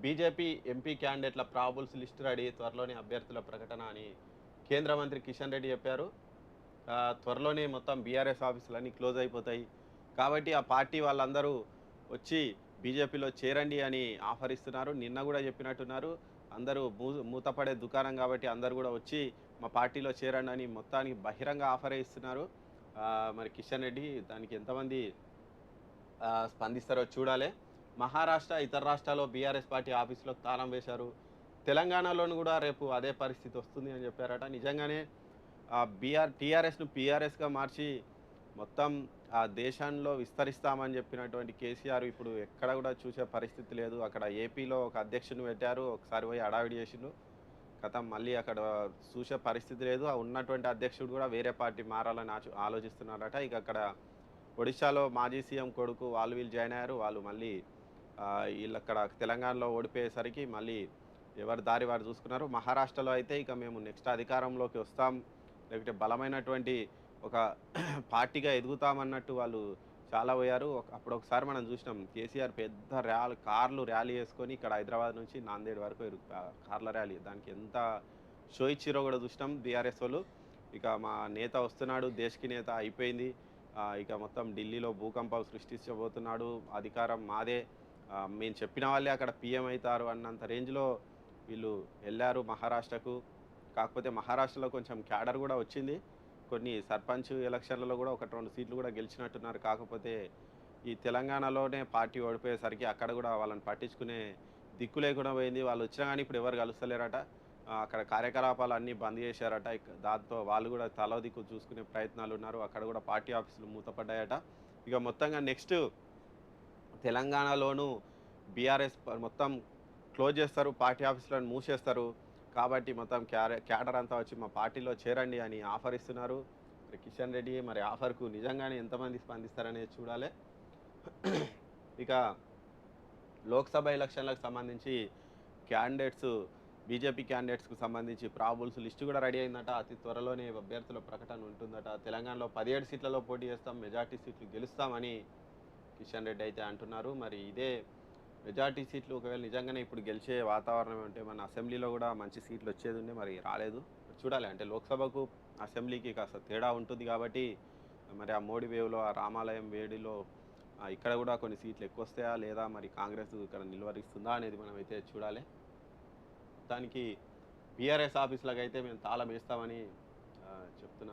BJP MP క్యాండిడేట్ల probables list ready, త్వరలోనే అభ్యర్థుల ప్రకటన అని కేంద్ర మంత్రి కిషన్ రెడ్డి చెప్పారు. త్వరలోనే మొత్తం బీఆర్ఎస్ ఆఫీసులన్నీ క్లోజ్ అయిపోతాయి. కాబట్టి ఆ పార్టీ వాళ్ళందరూ వచ్చి బీజేపీలో చేరండి అని ఆఫర్ ఇస్తున్నారు. నిన్న గూడా చెప్పినట్టున్నారు. అందరూ మూతపడే దుకాణం కాబట్టి అందరూ గూడా వచ్చి మా పార్టీలో చేరండి అని మొత్తానికి బహిరంగ ఆఫరే ఇస్తున్నారు. మరి కిషన్ రెడ్డి దానికి ఎంతమంది స్పందిస్తారో చూడాలి. మహారాష్ట్ర, ఇతర రాష్ట్రాల్లో బీఆర్ఎస్ పార్టీ ఆఫీసులకు తాళం వేశారు. తెలంగాణలోను గూడా రేపు అదే పరిస్థితి వస్తుంది అని చెప్పారట. నిజంగానే టీఆర్ఎస్‌ను పీఆర్ఎస్‌గా మార్చి మొత్తం దేశంలో విస్తరిస్తామని చెప్పినటువంటి కేసీఆర్ ఇప్పుడు ఎక్కడ గూడా చూసే పరిస్థితి లేదు. అక్కడ ఏపీలో ఒక అధ్యక్షుడిని పెట్టారు. ఒకసారి పోయి హడావిడి చేసిండు. ఖతం మళ్ళీ అక్కడ చూసే పరిస్థితి లేదు. ఆ ఉన్నటువంటి అధ్యక్షుడు గూడా వేరే పార్టీ మారాలని ఆలోచిస్తున్నారట. ఇక అక్కడ ఒడిశాలో మాజీ సీఎం కొడుకు వాళ్ళు వీళ్ళు జాయిన్ అయ్యారు. వాళ్ళు మళ్ళీ ఈళ్ళక్కడ తెలంగాణలో ఓడిపోయేసరికి మళ్ళీ ఎవరి దారి వారు చూసుకున్నారు. మహారాష్ట్రలో అయితే ఇక మేము నెక్స్ట్ అధికారంలోకి వస్తాం, లేకపోతే బలమైనటువంటి ఒక పార్టీగా ఎదుగుతామన్నట్టు వాళ్ళు చాలా పోయారు. అప్పుడొకసారి మనం చూసినాం కేసీఆర్ పెద్ద కార్లు ర్యాలీ చేసుకొని ఇక్కడ హైదరాబాద్ నుంచి నాందేడ్ వరకు కార్ల ర్యాలీ. దానికి ఎంత షో ఇచ్చిరో కూడా చూసినాం బీఆర్ఎస్ వాళ్ళు. ఇక మా నేత వస్తున్నాడు, దేశ్‌కి నేత అయిపోయింది. ఇక మొత్తం ఢిల్లీలో భూకంపం సృష్టించబోతున్నాడు, అధికారం మాదే, మేము చెప్పిన వాళ్ళే అక్కడ పీఎం అయితారు అన్నంత రేంజ్‌లో వీళ్ళు ఎళ్లారు మహారాష్ట్రకు. కాకపోతే మహారాష్ట్రలో కొంచెం క్యాడర్ గూడా వచ్చింది. కొన్ని సర్పంచ్ ఎలక్షన్‌లలో గూడా 1, 2 సీట్లు గూడా గెలిచినట్టున్నారు. కాకపోతే ఈ తెలంగాణలోనే పార్టీ ఓడిపోయేసరికి అక్కడ గూడా వాళ్ళని పట్టించుకునే దిక్కు లేకుండా పోయింది. వాళ్ళొచ్చినా గానీ ఇప్పుడు ఎవరు కలుస్తలేరట. అక్కడ కార్యకలాపాలు అన్నీ బంద్ చేశారట. దాంతో వాళ్ళు గూడా తలో దిక్కు చూసుకునే ప్రయత్నాలున్నారు. అక్కడ గూడా పార్టీ ఆఫీసులు మూతపడ్డాయట. ఇక మొత్తంగా నెక్స్ట్ తెలంగాణలోనూ బీఆర్ఎస్ మొత్తం క్లోజ్ చేస్తారు. పార్టీ ఆఫీసులను మూసేస్తారు. కాబట్టి మొత్తం క్యాడర్ అంతా వచ్చి మా పార్టీలో చేరండి అని ఆఫర్ ఇస్తున్నారు. మరి కిషన్ రెడ్డి మరి ఆఫర్‌కు నిజంగానే ఎంతమంది స్పందిస్తారనేది చూడాలి. ఇక లోక్‌సభ ఎలక్షన్‌లకు సంబంధించి క్యాండిడేట్స్ బీజేపీ క్యాండిడేట్స్‌కు సంబంధించి ప్రాబబుల్స్ లిస్ట్ కూడా రెడీ అయిందట. అతి త్వరలోనే అభ్యర్థుల ప్రకటన ఉంటుందట. తెలంగాణలో 17 సీట్లలో పోటీ చేస్తాం, మెజార్టీ సీట్లు గెలుస్తామని కిషన్ రెడ్డి అయితే అంటున్నారు. మరి ఇదే మెజార్టీ సీట్లు ఒకవేళ నిజంగానే ఇప్పుడు గెలిచే వాతావరణం ఉంటే మన అసెంబ్లీలో కూడా మంచి సీట్లు వచ్చేదుండే, మరి రాలేదు. చూడాలి. అంటే లోక్సభకు, అసెంబ్లీకి కాస్త తేడా ఉంటుంది కాబట్టి మరి ఆ మోడీ వేవ్‌లో, ఆ రామాలయం వేడిలో ఇక్కడ కూడా కొన్ని సీట్లు ఎక్కువొస్తాయా లేదా, మరి కాంగ్రెస్ ఇక్కడ నిలువరిస్తుందా అనేది మనమైతే చూడాలి. మొత్తానికి బీఆర్ఎస్ ఆఫీసులకైతే మేము తాళం వేస్తామని చెప్తున్నారు.